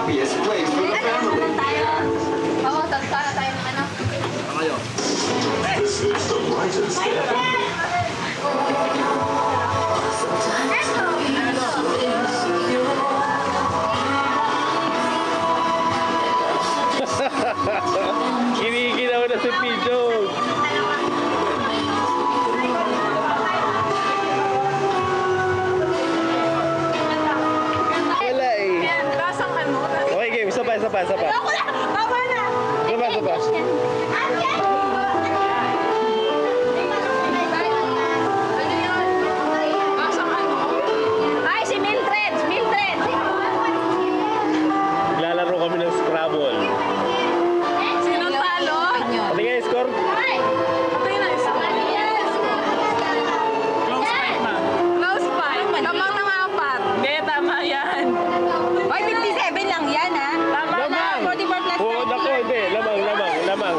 Yes, place for the family. Oo, tatara tayo ng ano. Kayo. This is the brightest Kinikilaw na si Pijong. Wala eh. Lasang ano? Okay, game. Isa pa. Tama na! Isa pa. Ano yun? Lasang ano? Ay, si Mildred! Mildred! Naglalaro kami ng Scrabble. Sino talo? Ano nga yung score? Ito yun ang isa. Close fight na. Close fight. Kamang ng apat. Hindi, tama yan. Ay, 57 lang yan, ha? Tama na. 44 plus Oo, nako, hindi. Lamang.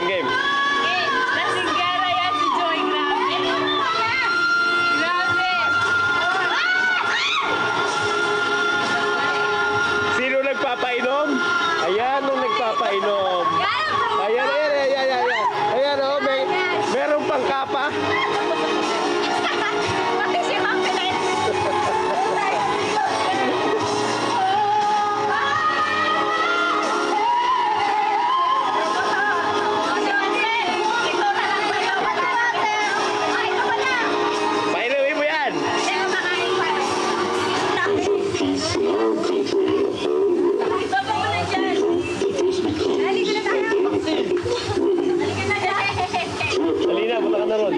Game. Nasinggara yan si Joy. Grabe. Sino nagpapainom? Ayan ang nagpapainom. Ayan. Ayan, oh, meron pang kapa. Pati si Ma'am Pilet. Painumin mo yan. Halina, punta ka na ron.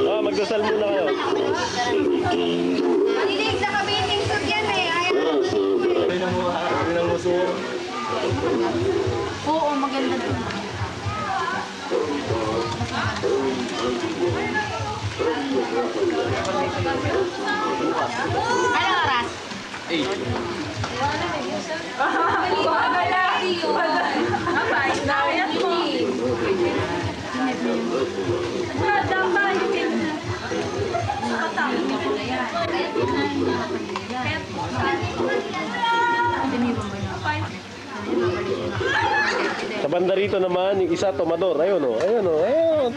Oh, magdasal muna kayo. Malilig na kabiting sud yan eh. Oo, maganda doon. Ano oras? 8. Sa banda rito naman, yung isa, tomador. Ayun,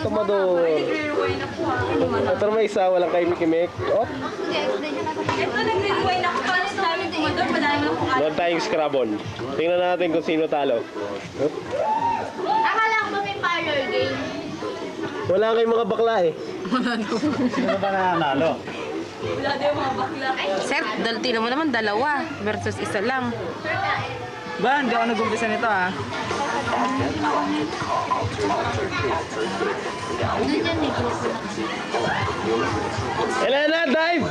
tomador. Ito naman isa, walang kimik. Oh, Ito nag-rewind ako. Paano sa namin tumador? Madami na po. doon tayong Scrabble. Tingnan natin kung sino talo. Oh, Akala ko ba may parlor game? wala kayong mga bakla eh. Sino ba nanalo? Wala din yung mga bakla. Sir, tingnan mo naman dalawa versus isa lang. Ba, hindi ako nag-umpisa nito ah. Elena, dive!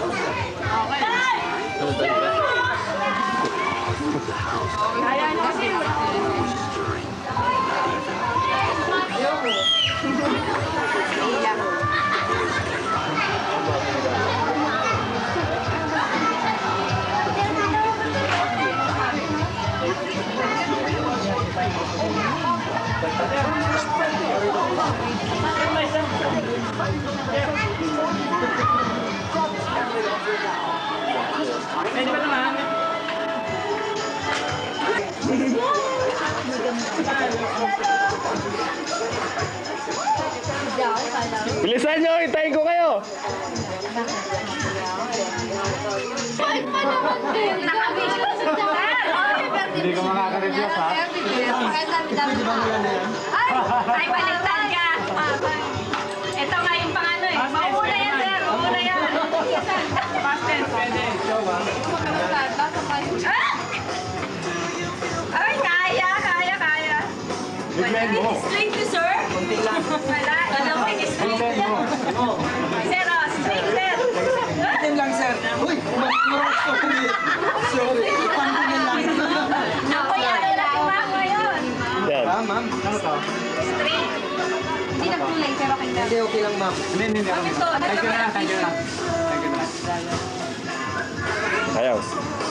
Ayan kasi. Pwede ba naman? Bilisan nyo, hintayin ko kayo. Hindi ka makaka-review ha? Ay, baliktad ka. Ito nga yung pangano eh. Mauna yan, sir. Mauna yan. Past tense, pwede. Show ba? Ay, kaya. Bigyan mo. Straight to, sir? Wala. Alam ko, straight. Bigyan mo. Sir, straight, sir. Bigyan lang sir. Uy! Sorry. Sorry. Pangkingin lang. Ako yan, wala. Ma'am, ano to? Straight. Hindi na kulay, pero okay lang. Hindi, okay lang ma'am. Hindi. Ito, Thank you na. Thank you na. Ayaw.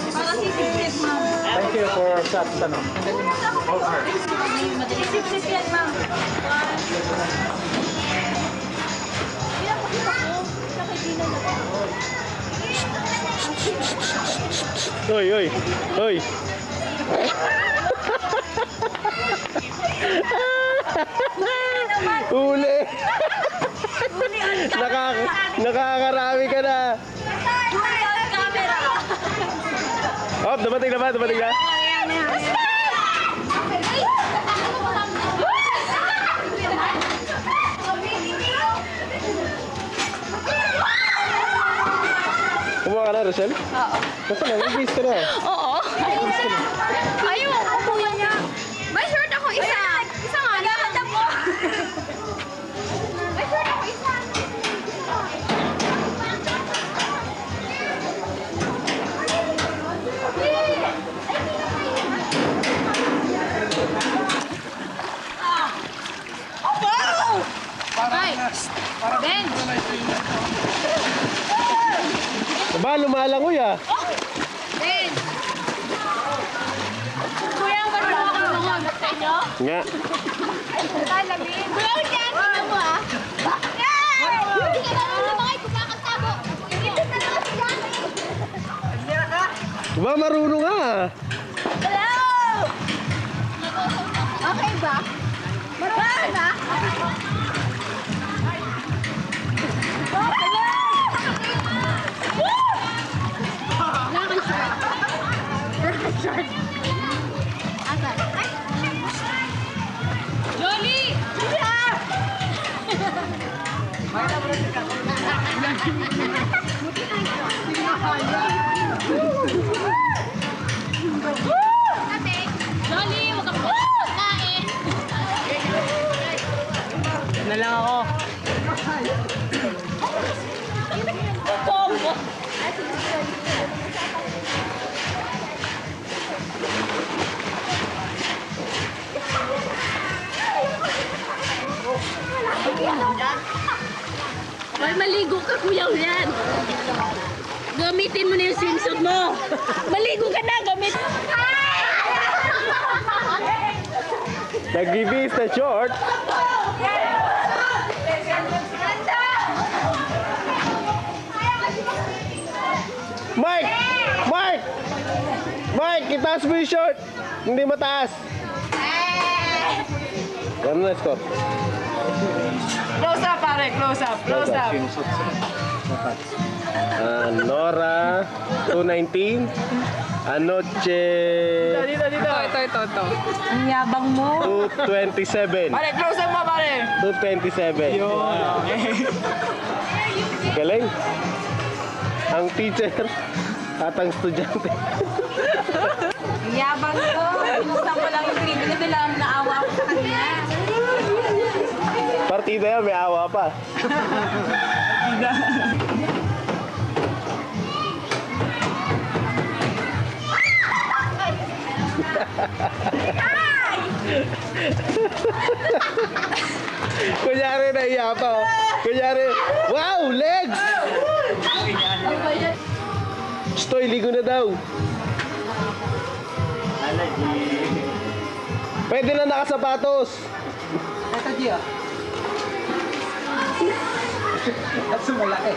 Mga sisip-sip, ma'am. Thank you for shots, ano. Sisip-sip yan, ma'am. Hoy, hoy, hoy. Uli. Nakakarami ka na. Huli on camera. Oh, dumating na ba? Dumating na? Kumuha ka na, Rochelle? Oo. Basta na, mag-bis ka na. Oo. Ayaw, ako niya. May short ako isa. Isa nga. Naghahanap ko. May short ako isa. Ay! Ben! Aba, lumalangoy ah. Ben! Kuya, marunong ako lumangot sa inyo? Nga. Talamin. Kuya, yan! Tingnan mo ah. Hindi ka marunong lumakay, kumakantabo. Ito na lang si Johnny. Aba, marunong ah. Hello! Okay ba? Marunong ba? Jolie! Jolie, huwag kang kain. Na lang ako. Combo. Ay, maligo ka, Kuya Ulan. Gamitin mo na yung swimsuit mo. Maligo ka na, gamit. Nag-ibis na short. Mike! Mike! Mike, itaas mo yung short. Hindi mataas. Ano na score? Close up, pare. Close up. Close up. Nora, 219. Anoche, Dito. Ito. Ang yabang mo. 227. Pare, close up mo, pare. 227. Galing. Ang teacher at ang estudyante. Ang yabang ko. Pinusta ko lang yung grade. Hindi lang naawa ako sa kanya. Partida yan, may awa pa. Kunyari naiya pa. Oh. Kunyari, wow, legs! Stoy, ligo na daw. Pwede na nakasapatos. Ito, Gia. At sumalaki.